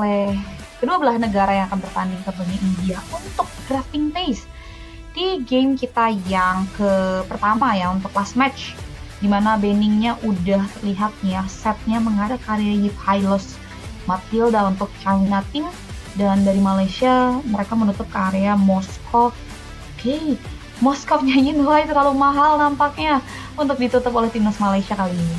oleh kedua belah negara yang akan bertanding tentunya India untuk drafting phase di game kita yang pertama ya untuk last match, dimana banningnya udah terlihat nih ya, setnya mengarah ke area Yip Hylos Matilda untuk China Team, dan dari Malaysia mereka menutup ke area Moskov. Oke, Moskovnya Yinhuai terlalu mahal nampaknya untuk ditutup oleh timnas Malaysia kali ini.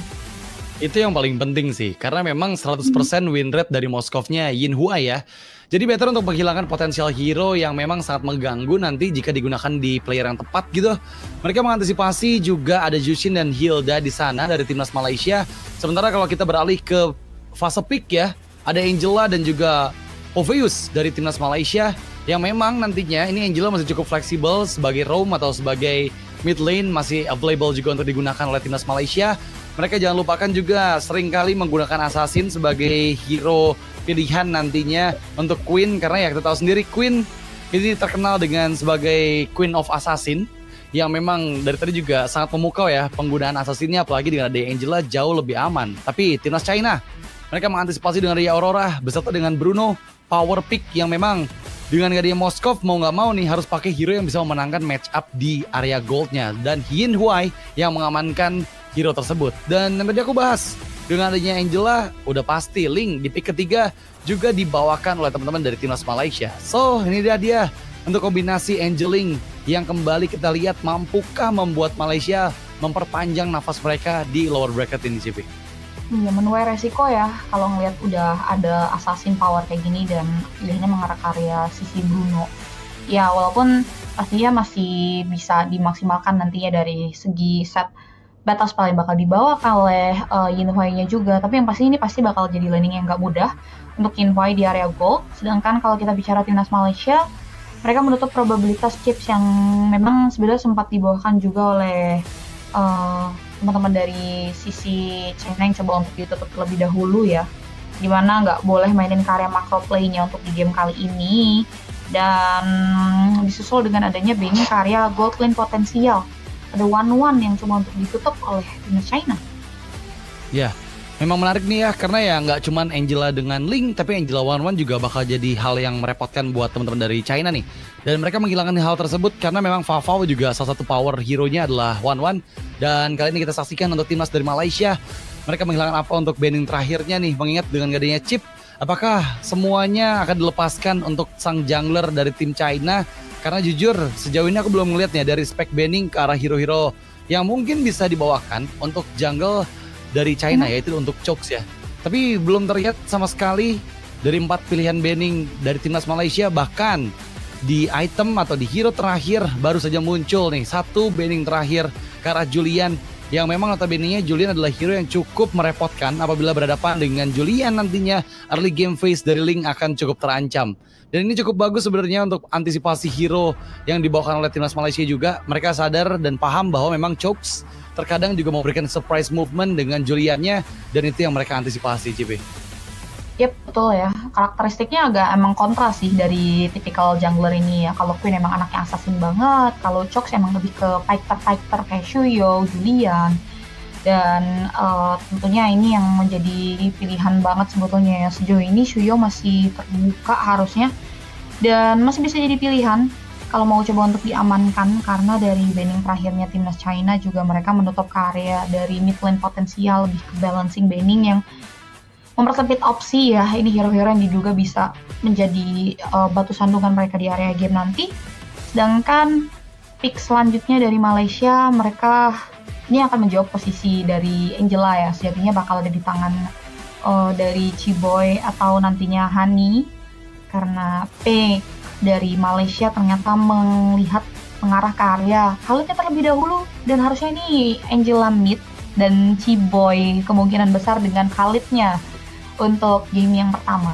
Itu yang paling penting sih, karena memang 100% win rate dari Moskovnya Yinhuai ya. Jadi better untuk menghilangkan potensial hero yang memang sangat mengganggu nanti jika digunakan di player yang tepat gitu. Mereka mengantisipasi juga ada Jushin dan Hilda di sana dari timnas Malaysia. Sementara kalau kita beralih ke fase pick ya, ada Angela dan juga Oveus dari timnas Malaysia yang memang nantinya ini Angela masih cukup fleksibel sebagai roam atau sebagai mid lane, masih available juga untuk digunakan oleh timnas Malaysia. Mereka jangan lupakan juga seringkali menggunakan Assassin sebagai hero pilihan nantinya untuk Queen, karena ya kita tahu sendiri Queen ini terkenal dengan sebagai Queen of Assassin yang memang dari tadi juga sangat memukau ya penggunaan Assassinnya, apalagi dengan ada Angela jauh lebih aman. Tapi timnas China mereka mengantisipasi dengan Ria Aurora beserta dengan Bruno, power pick yang memang dengan gak dia Moskov mau gak mau nih harus pakai hero yang bisa memenangkan match up di area goldnya, dan Yin Huai yang mengamankan hero tersebut. Dan yang tadi aku bahas, dengan adanya Angela udah pasti Link di pick ketiga juga dibawakan oleh teman-teman dari timnas Malaysia. So ini dia untuk kombinasi Angeling yang kembali kita lihat mampukah membuat Malaysia memperpanjang nafas mereka di lower bracket ini, CP. Ya, menuai resiko ya kalau ngelihat udah ada assassin power kayak gini dan pilihannya mengarah ke area sisi Bruno. Ya walaupun pastinya masih bisa dimaksimalkan nantinya dari segi set battle spell yang bakal dibawakan oleh Yinhuai-nya juga, tapi yang pasti ini pasti bakal jadi laning yang gak mudah untuk Yinhuai di area gold. Sedangkan kalau kita bicara timnas Malaysia, mereka menutup probabilitas chips yang memang sebenarnya sempat dibawakan juga oleh teman-teman dari sisi China yang coba untuk ditutup terlebih dahulu ya, dimana nggak boleh mainin karya macro play-nya untuk di game kali ini, dan disusul dengan adanya banning karya gold lane potensial. Ada one-one yang cuma untuk ditutup oleh timnas China. Ya, memang menarik nih ya, karena ya nggak cuman Angela dengan Link, tapi Angela One-One juga bakal jadi hal yang merepotkan buat teman-teman dari China nih. Dan mereka menghilangkan hal tersebut karena memang Vavao juga salah satu power hero-nya adalah One-One. Dan kali ini kita saksikan untuk timnas dari Malaysia, mereka menghilangkan apa untuk banning terakhirnya nih, mengingat dengan gak adanya chip, apakah semuanya akan dilepaskan untuk sang jungler dari tim China? Karena jujur, sejauh ini aku belum ngeliat nih dari spek banning ke arah hero-hero yang mungkin bisa dibawakan untuk jungle dari China, yaitu untuk Chokes ya. Tapi belum terlihat sama sekali dari 4 pilihan banning dari timnas Malaysia. Bahkan di item atau di hero terakhir baru saja muncul nih satu banning terakhir ke arah Julian, yang memang notabene-nya Julian adalah hero yang cukup merepotkan. Apabila berhadapan dengan Julian nantinya early game phase dari Link akan cukup terancam. Dan ini cukup bagus sebenarnya untuk antisipasi hero yang dibawakan oleh timnas Malaysia juga. Mereka sadar dan paham bahwa memang Chokes terkadang juga memberikan surprise movement dengan Juliannya, dan itu yang mereka antisipasi, CP. Yep, betul ya. Karakteristiknya agak emang kontra sih dari typical jungler ini ya. Kalau Queen emang anaknya assassin banget, kalau Chokes emang lebih ke fighter-fighter kayak Shuyo, Julian. Dan tentunya ini yang menjadi pilihan banget sebetulnya ya. Sejauh ini Shuyo masih terbuka harusnya, dan masih bisa jadi pilihan kalau mau coba untuk diamankan, karena dari banning terakhirnya timnas China juga mereka menutup area dari mid lane potensial, lebih ke balancing banning yang mempersempit opsi ya. Ini hero-hero yang diduga bisa menjadi batu sandungan mereka di area game nanti. Sedangkan pick selanjutnya dari Malaysia, mereka ini akan menjawab posisi dari Angela ya. Sejatinya bakal ada di tangan dari Chiboy atau nantinya Hani, karena pick dari Malaysia ternyata melihat mengarah ke area Khalidnya terlebih dahulu, dan harusnya ini Angela mid dan Chiboy kemungkinan besar dengan Khalidnya untuk game yang pertama.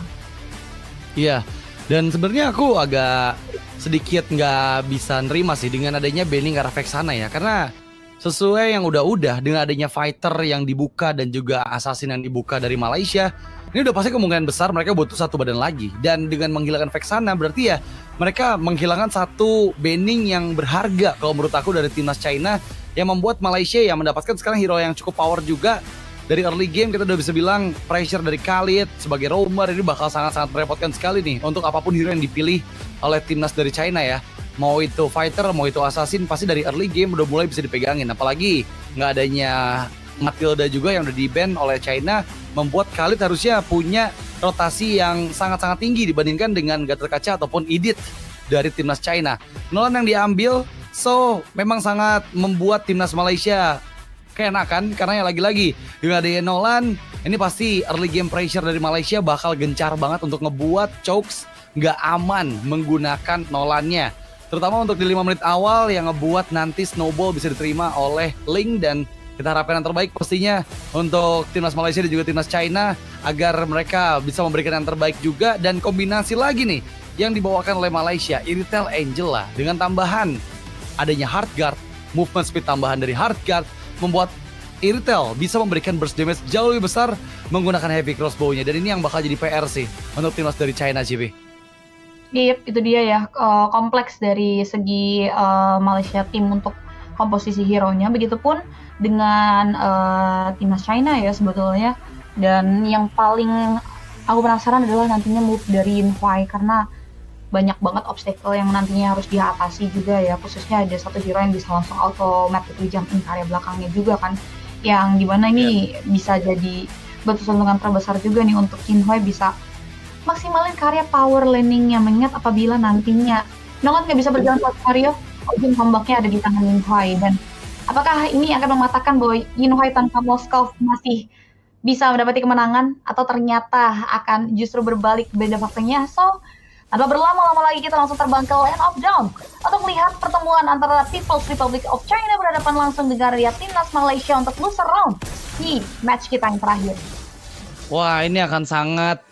Iya, dan sebenarnya aku agak sedikit nggak bisa nerima sih dengan adanya banning arah Vexana ya, karena sesuai yang udah-udah dengan adanya fighter yang dibuka dan juga assassin yang dibuka dari Malaysia, ini udah pasti kemungkinan besar mereka butuh satu badan lagi. Dan dengan menghilangkan Vexana berarti ya mereka menghilangkan satu banning yang berharga kalau menurut aku dari timnas China, yang membuat Malaysia yang mendapatkan sekarang hero yang cukup power juga dari early game kita udah bisa bilang pressure dari Khalid sebagai roamer ini bakal sangat-sangat merepotkan sekali nih untuk apapun hero yang dipilih oleh timnas dari China ya. Mau itu fighter, mau itu assassin, pasti dari early game udah mulai bisa dipegangin. Apalagi nggak adanya Matilda juga yang udah di-ban oleh China, membuat Khalid harusnya punya rotasi yang sangat-sangat tinggi dibandingkan dengan Gatot Kaca ataupun Idit dari timnas China. Nolan yang diambil, so memang sangat membuat timnas Malaysia keenakan karena yang lagi-lagi dengan adanya Nolan, ini pasti early game pressure dari Malaysia bakal gencar banget untuk ngebuat Chokes nggak aman menggunakan Nolannya. Terutama untuk di 5 menit awal yang ngebuat nanti snowball bisa diterima oleh Ling, dan kita harapkan yang terbaik pastinya untuk timnas Malaysia dan juga timnas China agar mereka bisa memberikan yang terbaik juga. Dan kombinasi lagi nih yang dibawakan oleh Malaysia, Irithel Angela dengan tambahan adanya Heartguard, movement speed tambahan dari Heartguard membuat Irithel bisa memberikan burst damage jauh lebih besar menggunakan heavy crossbow-nya, dan ini yang bakal jadi PR sih untuk timnas dari China, JP. Yep, itu dia ya, kompleks dari segi Malaysia tim untuk komposisi hero-nya, begitupun dengan timnas China ya sebetulnya. Dan yang paling aku penasaran adalah nantinya move dari Yinhuai, karena banyak banget obstacle yang nantinya harus diatasi juga ya, khususnya ada satu hero yang bisa langsung automatically jump in ke area belakangnya juga kan, yang dimana ini bisa jadi batu sandungan terbesar juga nih untuk Yinhuai bisa maksimalin karya power laning-nya, mengingat apabila nantinya Nolan nggak bisa berjalan ke Mario, ujung tombaknya ada di tangan Yinhuai. Dan apakah ini akan mematahkan bahwa Yinhuai tanpa Moskov masih bisa mendapati kemenangan, atau ternyata akan justru berbalik beda faktanya? So, tanpa berlama-lama lagi kita langsung terbang ke Land of Dawn untuk melihat pertemuan antara People's Republic of China berhadapan langsung dengan timnas Malaysia untuk loser round di match kita yang terakhir. Wah, ini akan sangat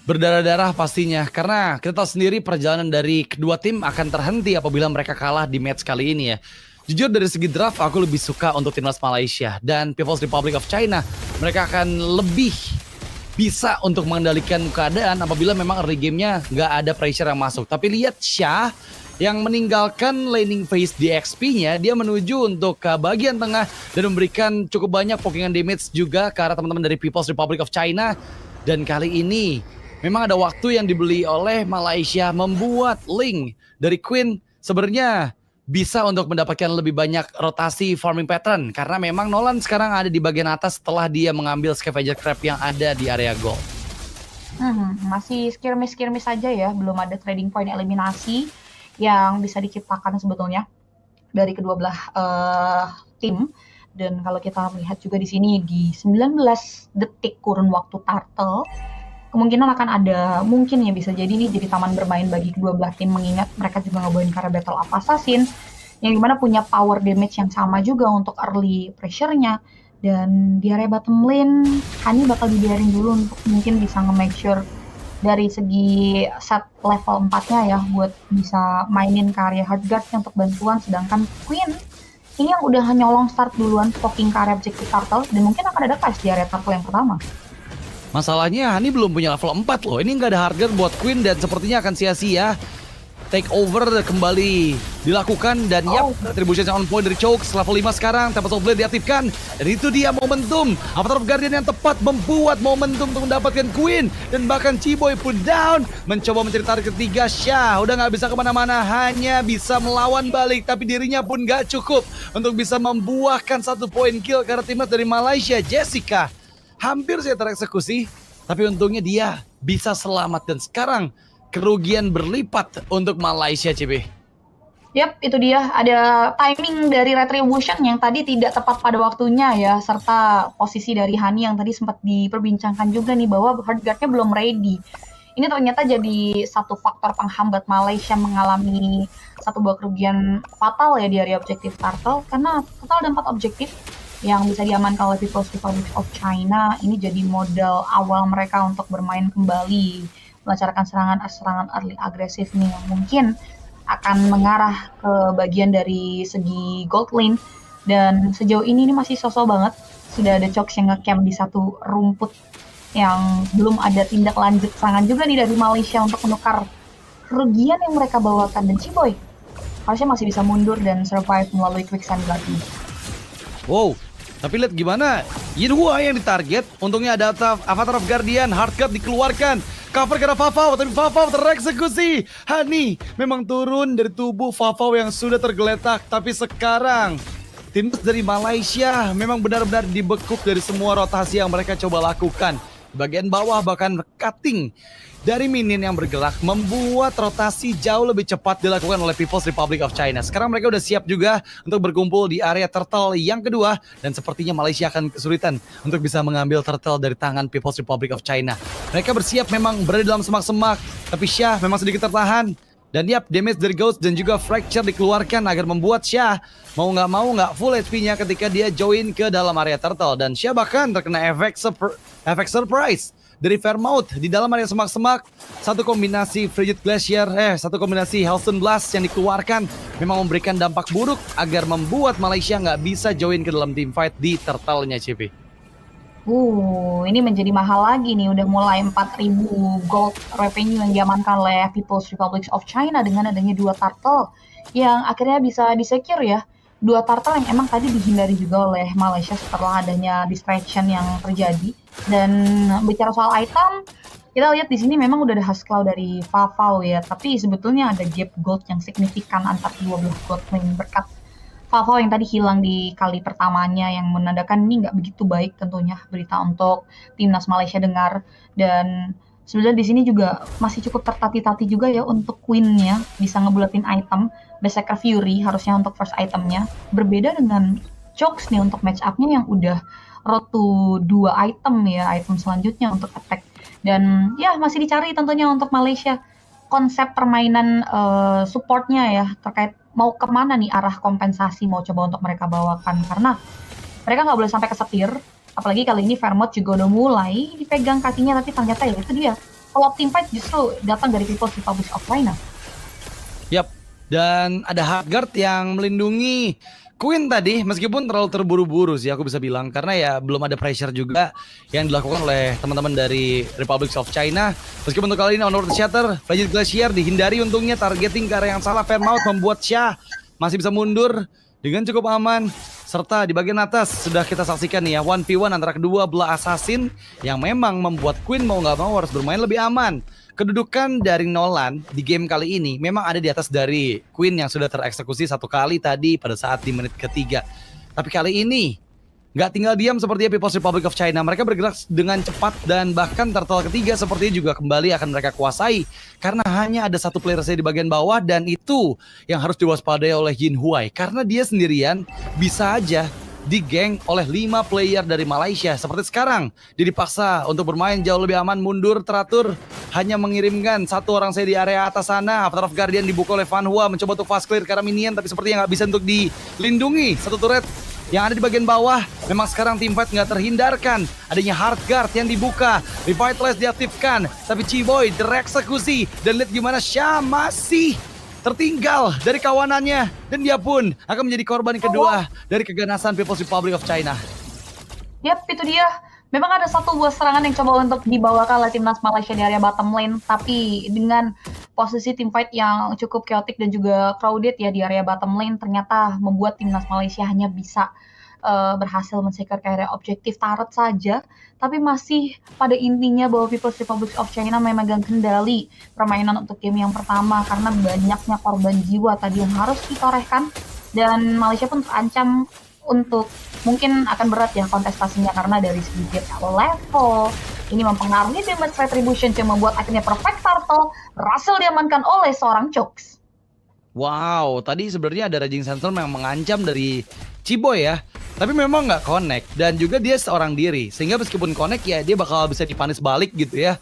berdarah-darah pastinya, karena kita tahu sendiri perjalanan dari kedua tim akan terhenti apabila mereka kalah di match kali ini ya. Jujur dari segi draft aku lebih suka untuk timnas Malaysia dan People's Republic of China. Mereka akan lebih bisa untuk mengendalikan keadaan apabila memang early game-nya nggak ada pressure yang masuk. Tapi lihat Shah yang meninggalkan laning phase di XP-nya, dia menuju untuk ke bagian tengah dan memberikan cukup banyak pokingan damage juga ke arah teman-teman dari People's Republic of China. Dan kali ini memang ada waktu yang dibeli oleh Malaysia membuat Ling dari Queen sebenarnya bisa untuk mendapatkan lebih banyak rotasi farming pattern, karena memang Nolan sekarang ada di bagian atas setelah dia mengambil scavenger crab yang ada di area gold. Masih skirmish saja ya, belum ada trading point eliminasi yang bisa diciptakan sebetulnya dari kedua belah tim. Dan kalau kita melihat juga di sini di 19 detik kurun waktu turtle, kemungkinan akan ada, mungkin ya bisa jadi ini jadi taman bermain bagi kedua belah tim, mengingat mereka juga ngebawain karena Battle of Assassin yang dimana punya power damage yang sama juga untuk early pressure-nya. Dan di area bottom lane, Hani bakal dibiarin dulu untuk mungkin bisa nge-make sure dari segi set level 4-nya ya, buat bisa mainin ke area Heartguard untuk bantuan. Sedangkan Queen ini yang udah nyolong start duluan poking ke area objective turtle, dan mungkin akan ada clash di area turtle yang pertama. Masalahnya Hani belum punya level 4 loh. Ini nggak ada Heartguard buat Queen dan sepertinya akan sia-sia. Take over kembali dilakukan dan retribution on point dari Chokes level 5 sekarang. Tempest of Blade diaktifkan dan itu dia momentum. Avatar of Guardian yang tepat membuat momentum untuk mendapatkan Queen, dan bahkan Ciboy pun down mencoba mencari tarik ketiga. Shah udah nggak bisa kemana-mana, hanya bisa melawan balik, tapi dirinya pun nggak cukup untuk bisa membuahkan 1 poin kill karena timnas dari Malaysia. Jessica hampir saja tereksekusi, tapi untungnya dia bisa selamat dan sekarang kerugian berlipat untuk Malaysia, CB. Yap, itu dia. Ada timing dari Retribution yang tadi tidak tepat pada waktunya ya, serta posisi dari Hani yang tadi sempat diperbincangkan juga nih bahwa Heartguard-nya belum ready. Ini ternyata jadi satu faktor penghambat Malaysia mengalami satu buah kerugian fatal ya di area objektif turtle, karena total ada 4 objektif yang bisa diamankan oleh People's Republic of China. Ini jadi modal awal mereka untuk bermain kembali, melancarkan serangan early agresif nih yang mungkin akan mengarah ke bagian dari segi gold lane. Dan sejauh ini masih sosok banget, sudah ada Chokes yang nge-camp di satu rumput yang belum ada tindak lanjut serangan juga nih dari Malaysia untuk menukar kerugian yang mereka bawakan. Dan Ciboy harusnya masih bisa mundur dan survive melalui quicksand lagi. Wow, Tapi lihat gimana Yinhua yang ditarget. Untungnya ada Avatar of Guardian, Hardcut dikeluarkan. Cover karena Fafau, tapi Fafau tereksekusi. Hani memang turun dari tubuh Fafau yang sudah tergeletak. Tapi sekarang timnas dari Malaysia memang benar-benar dibekuk dari semua rotasi yang mereka coba lakukan. Bagian bawah bahkan cutting dari minion yang bergerak membuat rotasi jauh lebih cepat dilakukan oleh People's Republic of China. Sekarang mereka udah siap juga untuk berkumpul di area turtle yang kedua. Dan sepertinya Malaysia akan kesulitan untuk bisa mengambil turtle dari tangan People's Republic of China. Mereka bersiap memang berada dalam semak-semak. Tapi Syah memang sedikit tertahan. Dan damage dari Ghost dan juga Fracture dikeluarkan agar membuat Syah mau nggak full HP-nya ketika dia join ke dalam area turtle. Dan Syah bahkan terkena efek surprise dari Fairmouth di dalam area semak-semak. Satu kombinasi Frigid Glacier, satu kombinasi Hellstone Blast yang dikeluarkan memang memberikan dampak buruk agar membuat Malaysia nggak bisa join ke dalam team fight di turtle-nya, CP. Ini menjadi mahal lagi nih. Udah mulai 4.000 gold revenue yang diamankan oleh People's Republic of China dengan adanya 2 turtle yang akhirnya bisa di-secure ya. 2 turtle yang emang tadi dihindari juga oleh Malaysia setelah adanya distraction yang terjadi. Dan bicara soal item, kita lihat di sini memang udah ada Husklaw dari Fafau ya, tapi sebetulnya ada gap gold yang signifikan antar 12 gold wing berkat Fafau yang tadi hilang di kali pertamanya, yang menandakan ini nggak begitu baik tentunya berita untuk timnas Malaysia dengar. Dan sebenarnya di sini juga masih cukup tertati-tati juga ya untuk Queen-nya bisa ngebulatin item. Berserker Fury harusnya untuk first itemnya. Berbeda dengan Chokes nih untuk match up-nya yang udah road to 2 item ya, item selanjutnya untuk attack. Dan ya masih dicari tentunya untuk Malaysia konsep permainan supportnya ya, terkait mau kemana nih arah kompensasi mau coba untuk mereka bawakan. Karena mereka nggak boleh sampai kesetir, apalagi kali ini Fairmouth juga udah mulai dipegang kakinya, tapi ternyata ya itu dia. Kalau team fight justru datang dari People's Republic of China. Yap, dan ada Hardguard yang melindungi Queen tadi, meskipun terlalu terburu-buru sih aku bisa bilang, karena ya belum ada pressure juga yang dilakukan oleh teman-teman dari Republic of China. Meskipun untuk kali ini Onward Shatter, Frigid Glacier dihindari untungnya, targeting ke area yang salah. Fairmouth membuat Syah masih bisa mundur dengan cukup aman. Serta di bagian atas sudah kita saksikan nih ya, 1v1 antara kedua belah assassin yang memang membuat Queen mau nggak mau harus bermain lebih aman. Kedudukan dari Nolan di game kali ini memang ada di atas dari Queen yang sudah tereksekusi 1 kali tadi pada saat di menit ketiga. Tapi kali ini nggak tinggal diam seperti People's Republic of China. Mereka bergerak dengan cepat dan bahkan turtle ketiga sepertinya juga kembali akan mereka kuasai. Karena hanya ada 1 player saja di bagian bawah, dan itu yang harus diwaspadai oleh Yinhua. Karena dia sendirian bisa aja digeng oleh 5 player dari Malaysia. Seperti sekarang, dia dipaksa untuk bermain jauh lebih aman, mundur teratur, hanya mengirimkan 1 orang saja di area atas sana. Avatar of Guardian dibuka oleh Van Hua, mencoba untuk fast clear karena minion, tapi sepertinya nggak bisa untuk dilindungi. 1 turret yang ada di bagian bawah. Memang sekarang team fight nggak terhindarkan. Adanya Hardguard yang dibuka, Revitalize diaktifkan, tapi Chiboy tereksekusi. Dan lihat gimana Syah masih tertinggal dari kawanannya, dan dia pun akan menjadi korban kedua dari keganasan People's Republic of China. Yap, itu dia. Memang ada 1 buah serangan yang coba untuk dibawakan oleh timnas Malaysia di area bottom lane, tapi dengan posisi team fight yang cukup chaotic dan juga crowded ya di area bottom lane, ternyata membuat timnas Malaysia hanya bisa berhasil men-secure ke area objektif turret saja, tapi masih pada intinya bahwa People's Republic of China memegang kendali permainan untuk game yang pertama karena banyaknya korban jiwa tadi yang harus ditorehkan, dan Malaysia pun terancam untuk mungkin akan berat ya kontestasinya karena dari segi level ini mempengaruhi damage retribution yang membuat akhirnya perfect turtle berhasil diamankan oleh seorang Chokes. Wow, tadi sebenarnya ada Raging Sandstorm yang mengancam dari Chiboy ya, tapi memang nggak connect, dan juga dia seorang diri, sehingga meskipun connect ya dia bakal bisa dipanis balik gitu ya.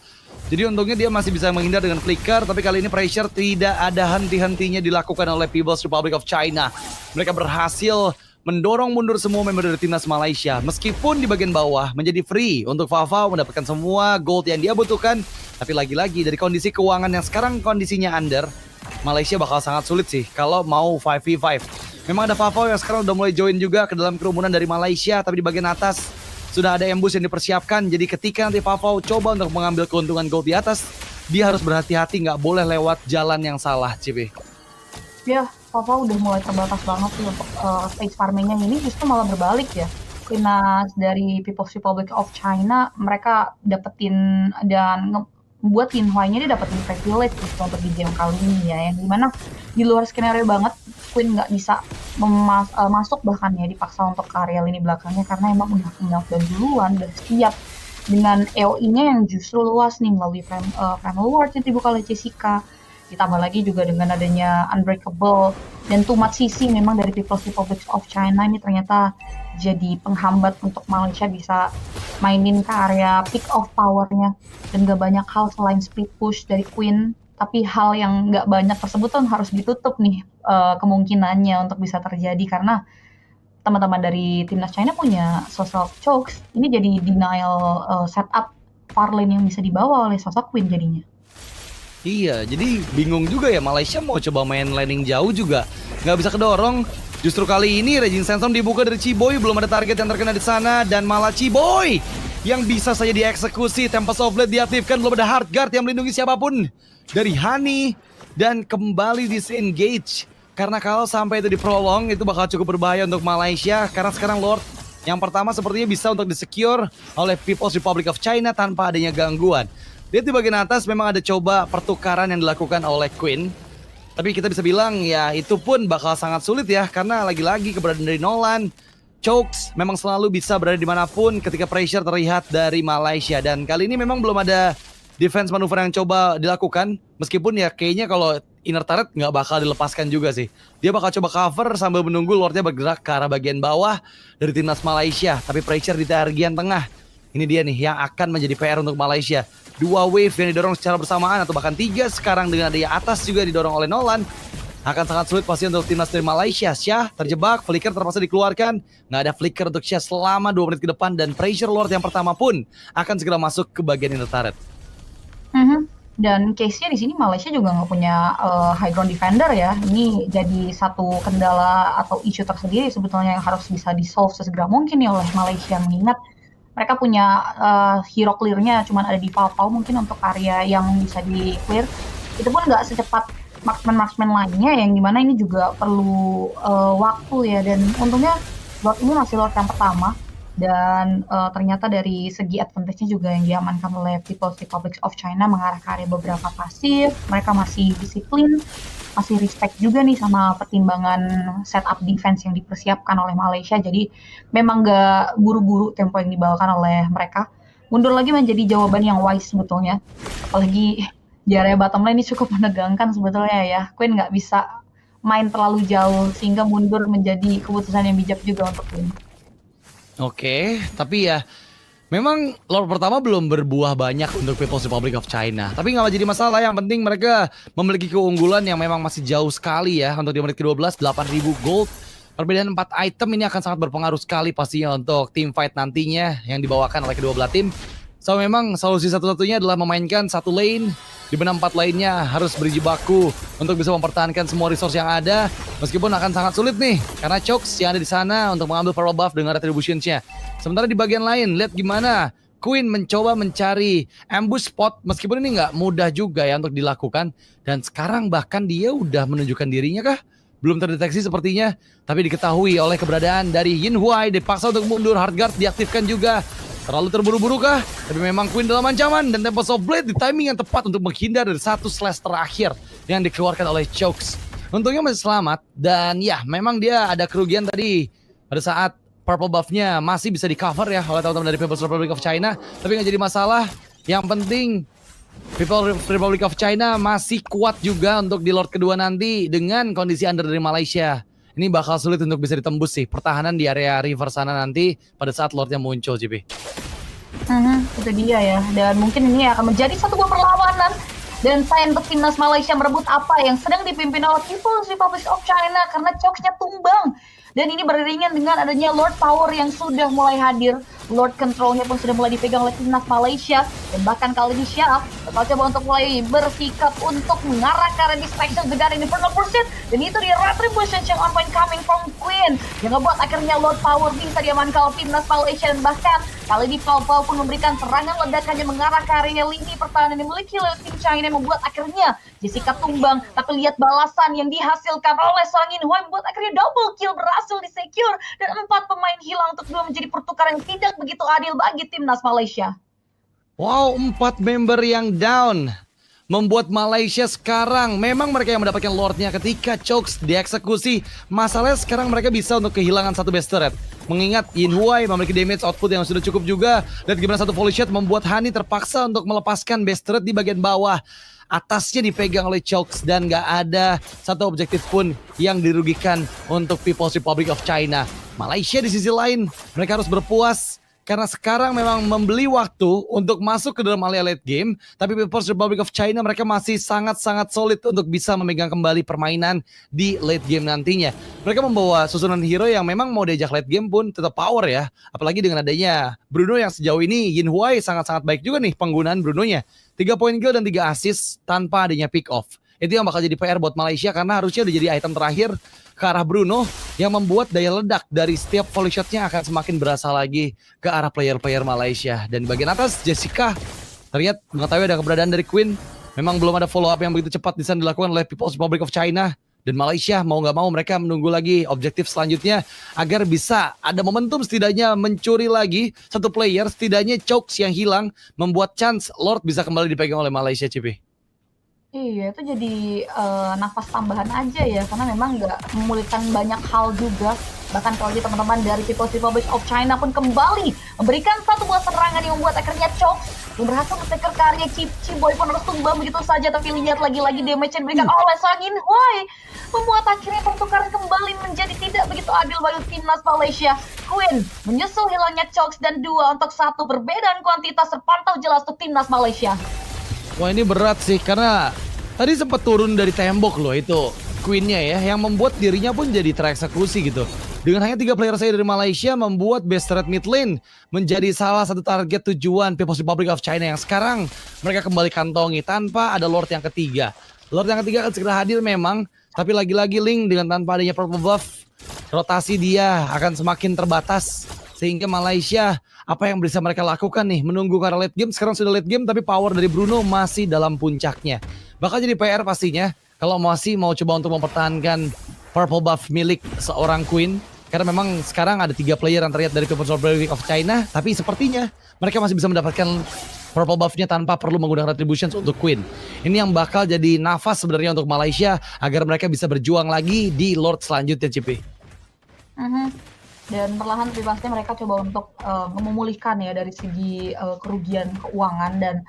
Jadi untungnya dia masih bisa menghindar dengan flicker, tapi kali ini pressure tidak ada henti-hentinya dilakukan oleh People's Republic of China. Mereka berhasil mendorong mundur semua member dari timnas Malaysia, meskipun di bagian bawah menjadi free untuk Fafau mendapatkan semua gold yang dia butuhkan. Tapi lagi-lagi dari kondisi keuangan yang sekarang kondisinya under, Malaysia bakal sangat sulit sih kalau mau 5v5. Memang ada Fafau yang sekarang udah mulai join juga ke dalam kerumunan dari Malaysia, tapi di bagian atas sudah ada ambush yang dipersiapkan. Jadi ketika nanti Fafau coba untuk mengambil keuntungan gold di atas, dia harus berhati-hati, nggak boleh lewat jalan yang salah, CP. Ya, Fafau udah mulai terbatas banget sih untuk space farmingnya. Ini justru malah berbalik ya. timnas dari People's Republic of China, mereka dapetin dan buat Lin Huai-nya dia dapetin privilege gitu untuk di game kali ini ya, yang dimana di luar skenario banget Queen nggak bisa masuk bahkan ya, dipaksa untuk ke area lini belakangnya karena emang udah knockdown duluan, udah siap dengan AOE-nya yang justru luas nih melalui Primal Ward yang dibuka oleh Jessica. Ditambah lagi juga dengan adanya Unbreakable dan too much CC memang dari People's Republic of China ini ternyata jadi penghambat untuk Malaysia bisa mainin ke area pick off powernya, dan gak banyak hal selain split push dari Queen, tapi hal yang gak banyak tersebut kan harus ditutup nih kemungkinannya untuk bisa terjadi karena teman-teman dari timnas China punya sosok Chokes, ini jadi denial setup far lane yang bisa dibawa oleh sosok Queen jadinya. Iya, jadi bingung juga ya, Malaysia mau coba main landing jauh juga nggak bisa kedorong. Justru kali ini Raging Sandstorm dibuka dari Chiboy, belum ada target yang terkena di sana, dan malah Chiboy yang bisa saja dieksekusi. Tempest of Blade diaktifkan, belum ada Hard Guard yang melindungi siapapun dari Hani, dan kembali disengage. Karena kalau sampai itu diprolong, itu bakal cukup berbahaya untuk Malaysia, karena sekarang Lord yang pertama sepertinya bisa untuk disecure oleh People's Republic of China tanpa adanya gangguan. Lihat di bagian atas memang ada coba pertukaran yang dilakukan oleh Queen. Tapi kita bisa bilang ya itu pun bakal sangat sulit ya. Karena lagi-lagi keberadaan dari Nolan, Chokes memang selalu bisa berada dimanapun ketika pressure terlihat dari Malaysia. Dan kali ini memang belum ada defense manuver yang coba dilakukan. Meskipun ya kayaknya kalau inner turret nggak bakal dilepaskan juga sih. Dia bakal coba cover sambil menunggu Lordnya bergerak ke arah bagian bawah dari timnas Malaysia. Tapi pressure di bagian tengah, ini dia nih yang akan menjadi PR untuk Malaysia. 2 wave yang didorong secara bersamaan atau bahkan 3 sekarang dengan adanya atas juga didorong oleh Nolan. Akan sangat sulit pasti untuk timnas dari Malaysia. Syah terjebak, flicker terpaksa dikeluarkan. Nggak ada flicker untuk Syah selama 2 menit ke depan. Dan pressure Lord yang pertama pun akan segera masuk ke bagian inner turret. Dan case-nya di sini Malaysia juga nggak punya high ground defender ya. Ini jadi satu kendala atau isu tersendiri sebetulnya yang harus bisa di-solve sesegera mungkin ya oleh Malaysia, mengingat mereka punya hero clear-nya cuma ada di Pau mungkin untuk area yang bisa di clear. Itu pun nggak secepat marksman lainnya yang dimana ini juga perlu waktu ya. Dan untungnya Lord ini masih Lord yang pertama. Dan ternyata dari segi advantage-nya juga yang diamankan oleh People's Republic of China mengarah ke area beberapa pasif. Mereka masih disiplin, masih respect juga nih sama pertimbangan setup defense yang dipersiapkan oleh Malaysia. Jadi memang gak buru-buru tempo yang dibawakan oleh mereka. Mundur lagi menjadi jawaban yang wise sebetulnya. Apalagi di area bottom lane ini cukup menegangkan sebetulnya ya. Queen gak bisa main terlalu jauh sehingga mundur menjadi keputusan yang bijak juga untuk Queen. Oke, tapi ya memang Lord pertama belum berbuah banyak untuk People's Republic of China. Tapi nggak jadi masalah, yang penting mereka memiliki keunggulan yang memang masih jauh sekali ya. Untuk di menit ke-12, 8.000 gold. Perbedaan 4 item ini akan sangat berpengaruh sekali pastinya untuk team fight nantinya yang dibawakan oleh kedua belah tim. So memang solusi satu-satunya adalah memainkan satu lane, di mana 4 lainnya harus berjibaku untuk bisa mempertahankan semua resource yang ada. Meskipun akan sangat sulit nih, karena Chokes yang ada di sana untuk mengambil power buff dengan retributions-nya. Sementara di bagian lain, lihat gimana Queen mencoba mencari ambush spot, meskipun ini nggak mudah juga ya untuk dilakukan. Dan sekarang bahkan dia udah menunjukkan dirinya kah? Belum terdeteksi sepertinya, tapi diketahui oleh keberadaan dari Yin Huai, dipaksa untuk mundur, Hard Guard diaktifkan juga. Terlalu terburu-buru kah? Tapi memang Queen dalam ancaman, dan Tempest of Blade di timing yang tepat untuk menghindar dari satu slash terakhir yang dikeluarkan oleh Chokes. Untungnya masih selamat, dan ya memang dia ada kerugian tadi pada saat purple buff-nya masih bisa di cover ya oleh teman-teman dari People's Republic of China. Tapi nggak jadi masalah, yang penting People's Republic of China masih kuat juga untuk di Lord kedua nanti dengan kondisi under dari Malaysia. Ini bakal sulit untuk bisa ditembus sih pertahanan di area river sana nanti pada saat Lordnya muncul, JP. Itu dia ya, dan mungkin ini akan menjadi satu buah perlawanan. Dan saya untuk timnas Malaysia merebut apa yang sedang dipimpin oleh People's Republic of China karena Chokes-nya tumbang. Dan ini beriringan dengan adanya Lord Power yang sudah mulai hadir. Lord controlnya pun sudah mulai dipegang oleh timnas Malaysia. Dan bahkan kali ini Syaf bakal coba untuk mulai bersikap untuk mengarah ke arah distraction dengan Infernal Pursuit. Dan itu di Retribution yang on point coming from Queen, yang ngebuat akhirnya Lord Power bisa diamankan oleh timnas Malaysia. Dan bahkan kali ini Pau pun memberikan serangan ledakan yang mengarah ke area lini pertahanan yang dimiliki oleh tim China, yang membuat akhirnya Jessica tumbang. Tapi lihat balasan yang dihasilkan oleh seorang Inhuai, membuat akhirnya double kill berhasil disecure. Dan 4 pemain hilang untuk 2 menjadi pertukaran yang tidak begitu adil bagi timnas Malaysia. Wow, 4 member yang down membuat Malaysia sekarang memang mereka yang mendapatkan Lordnya ketika Chokes dieksekusi. Masalahnya sekarang mereka bisa untuk kehilangan satu best turret. Mengingat Inhuai memiliki damage output yang sudah cukup juga. Lihat gimana satu volley shot membuat Hani terpaksa untuk melepaskan best turret di bagian bawah. Atasnya dipegang oleh Chokes dan gak ada satu objektif pun yang dirugikan untuk People's Republic of China. Malaysia di sisi lain, mereka harus berpuas karena sekarang memang membeli waktu untuk masuk ke dalam area late game. Tapi People's Republic of China mereka masih sangat-sangat solid untuk bisa memegang kembali permainan di late game nantinya. Mereka membawa susunan hero yang memang mau diajak late game pun tetap power ya. Apalagi dengan adanya Bruno yang sejauh ini Yinhuai sangat-sangat baik juga nih penggunaan Brunonya. 3 point kill dan 3 assist tanpa adanya pick off. Itu yang bakal jadi PR buat Malaysia karena harusnya udah jadi item terakhir ke arah Bruno yang membuat daya ledak dari setiap volley shotnya akan semakin berasa lagi ke arah player-player Malaysia. Dan bagian atas Jessica terlihat mengetahui ada keberadaan dari Queen. Memang belum ada follow up yang begitu cepat bisa dilakukan oleh People's Republic of China. Dan Malaysia mau gak mau mereka menunggu lagi objektif selanjutnya agar bisa ada momentum setidaknya mencuri lagi satu player. Setidaknya Chokes yang hilang membuat chance Lord bisa kembali dipegang oleh Malaysia, Cipi. Iya, itu jadi nafas tambahan aja ya, karena memang nggak memulihkan banyak hal juga. Bahkan kalau teman-teman dari People's Republic of China pun kembali memberikan satu buah serangan yang membuat akhirnya Chokes yang berhasil men-secure karya Ciboy pun harus tumbang begitu saja. Tapi lihat lagi-lagi damage yang diberikan oleh seorang Inhuai membuat akhirnya pertukaran kembali menjadi tidak begitu adil bagi timnas Malaysia. Queen menyusul hilangnya Chokes dan 2 untuk 1, perbedaan kuantitas terpantau jelas untuk timnas Malaysia. Wah, ini berat sih karena tadi sempat turun dari tembok loh itu Queen-nya ya, yang membuat dirinya pun jadi tereksekusi gitu. Dengan hanya 3 player saja dari Malaysia membuat best threat mid lane menjadi salah satu target tujuan People's Republic of China yang sekarang mereka kembali kantongi tanpa ada Lord yang ketiga. Lord yang ketiga akan segera hadir memang, tapi lagi-lagi Link dengan tanpa adanya purple buff, rotasi dia akan semakin terbatas. Sehingga Malaysia, apa yang bisa mereka lakukan nih? Menunggu karena late game, sekarang sudah late game tapi power dari Bruno masih dalam puncaknya. Bakal jadi PR pastinya kalau masih mau coba untuk mempertahankan purple buff milik seorang Queen. Karena memang sekarang ada 3 player yang terlihat dari People's Republic of China, tapi sepertinya mereka masih bisa mendapatkan purple buff-nya tanpa perlu menggunakan retributions untuk Queen. Ini yang bakal jadi nafas sebenarnya untuk Malaysia agar mereka bisa berjuang lagi di Lord selanjutnya, Cipi. Dan perlahan tapi pasti mereka coba untuk memulihkan ya dari segi kerugian keuangan dan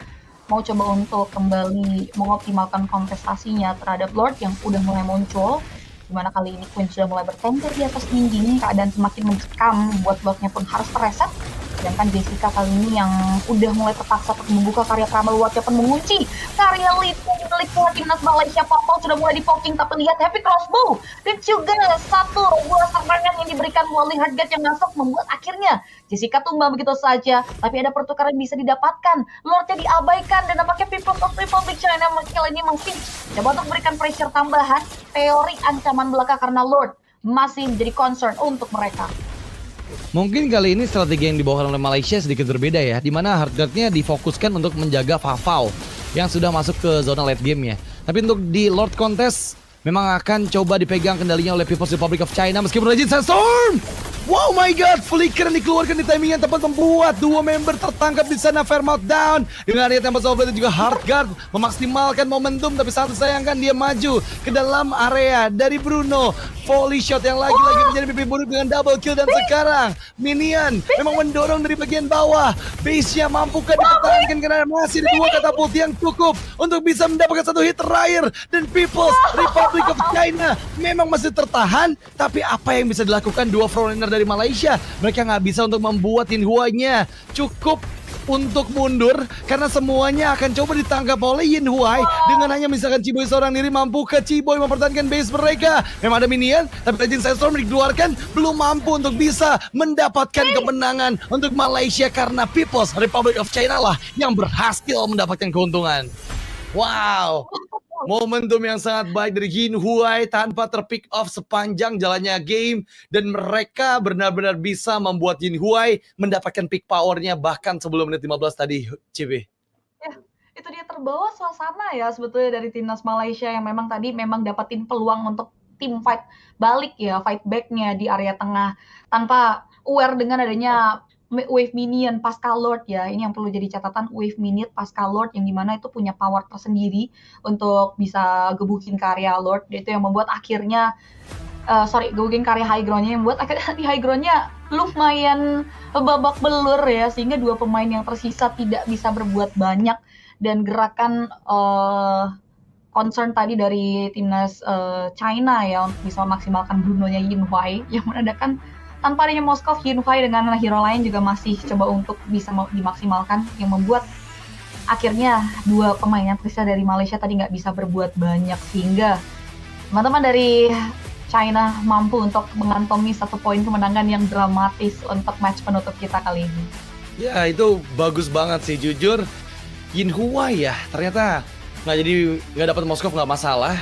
mau coba untuk kembali mengoptimalkan kontestasinya terhadap Lord yang udah mulai muncul. Dimana kali ini Queen sudah mulai bertengger di atas dinding, keadaan semakin mencekam, buat Lordnya pun harus terreset. Sedangkan Jessica kali ini yang udah mulai terpaksa untuk membuka karya Kramal Watch pun mengunci karya lead milik timnas Malaysia. Popol sudah mulai di-poking, tapi lihat Happy Crossbow dan juga satu buah serangan yang diberikan melalui Heartguard yang masuk membuat akhirnya Jessica tumbang begitu saja. Tapi ada pertukaran bisa didapatkan, Lordnya diabaikan dan nampaknya People's Republic China kali ini masih coba untuk memberikan pressure tambahan. Teori ancaman belaka karena Lord masih menjadi concern untuk mereka. Mungkin kali ini strategi yang dibawakan oleh Malaysia sedikit berbeda ya, di mana Heartguard-nya difokuskan untuk menjaga Fafau yang sudah masuk ke zona late game ya. Tapi untuk di Lord Contest memang akan coba dipegang kendalinya oleh People's Republic of China meskipun Regin Sandstorm. Wow my god, flicker yang dikeluarkan di timing yang tepat membuat 2 member tertangkap di sana. Fairmouth down dengan area Tempest of Blade dan juga Heartguard memaksimalkan momentum, tapi sangat disayangkan dia maju ke dalam area dari Bruno. Volley shot yang lagi-lagi menjadi mimpi buruk dengan double kill dan sekarang Minion memang mendorong dari bagian bawah. Base-nya mampukah dipertahankan karena masih ada 2 katapult yang cukup untuk bisa mendapatkan satu hit terakhir dan People's Republic of China memang masih tertahan, tapi apa yang bisa dilakukan 2 frontliner dari Malaysia? Mereka nggak bisa untuk membuat Inhuanya cukup untuk mundur karena semuanya akan coba ditangkap oleh Yin Huai dengan hanya misalkan Ciboy seorang diri mampu ke Ciboy mempertahankan base mereka. Memang ada minion, tapi Legend Sandstorm dikeluarkan belum mampu untuk bisa mendapatkan kemenangan untuk Malaysia karena People's Republic of China lah yang berhasil mendapatkan keuntungan. Wow, momentum yang sangat baik dari Yin Huai tanpa terpick off sepanjang jalannya game dan mereka benar-benar bisa membuat Yin Huai mendapatkan peak powernya bahkan sebelum menit 15 tadi, CB. Ya, itu dia terbawa suasana ya sebetulnya dari timnas Malaysia yang memang tadi memang dapatin peluang untuk tim fight balik ya, fight backnya di area tengah tanpa aware dengan adanya wave minion pasca Lord ya. Ini yang perlu jadi catatan, wave minion pasca Lord yang dimana itu punya power tersendiri untuk bisa gebukin ke area Lord. Itu yang membuat akhirnya gebukin ke area high ground-nya yang membuat akhirnya di high ground-nya lumayan babak belur ya, sehingga dua pemain yang tersisa tidak bisa berbuat banyak dan gerakan concern tadi dari timnas China ya untuk bisa memaksimalkan Bruno-nya Yin Huai yang menandakan tanpa adanya Moskov, Yin Huai dengan hero lain juga masih coba untuk bisa dimaksimalkan yang membuat akhirnya dua pemain yang tersisa dari Malaysia tadi nggak bisa berbuat banyak sehingga teman-teman dari China mampu untuk mengantongi 1 poin kemenangan yang dramatis untuk match penutup kita kali ini. Ya itu bagus banget sih jujur. Yin Huai ya ternyata nggak dapat Moskov nggak masalah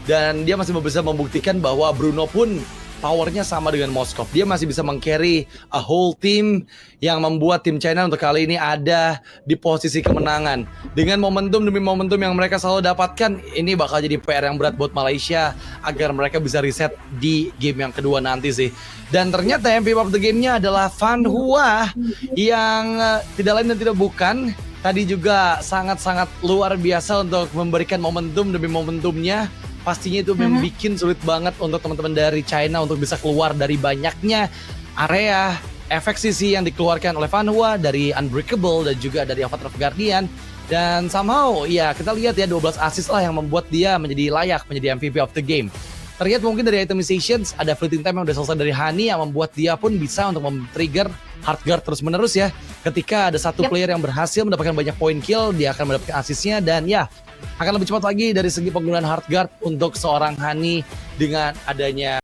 dan dia masih bisa membuktikan bahwa Bruno pun powernya sama dengan Moskov. Dia masih bisa meng-carry a whole team yang membuat tim China untuk kali ini ada di posisi kemenangan. Dengan momentum demi momentum yang mereka selalu dapatkan, ini bakal jadi PR yang berat buat Malaysia agar mereka bisa reset di game yang kedua nanti sih. Dan ternyata MVP of the game-nya adalah Van Hua yang tidak lain dan tidak bukan tadi juga sangat-sangat luar biasa untuk memberikan momentum demi momentumnya. Pastinya itu membuat sulit banget untuk teman-teman dari China untuk bisa keluar dari banyaknya area efek sisi yang dikeluarkan oleh Van Hua dari Unbreakable dan juga dari Avatar of Guardian. Dan somehow ya kita lihat ya 12 assist lah yang membuat dia menjadi layak menjadi MVP of the game. Terlihat mungkin dari itemizations ada fleeting time yang udah selesai dari Hani yang membuat dia pun bisa untuk men-trigger Heartguard terus menerus ya. Ketika ada satu player yang berhasil mendapatkan banyak point kill, dia akan mendapatkan assistnya dan ya akan lebih cepat lagi dari segi penggunaan Heartguard untuk seorang Hani dengan adanya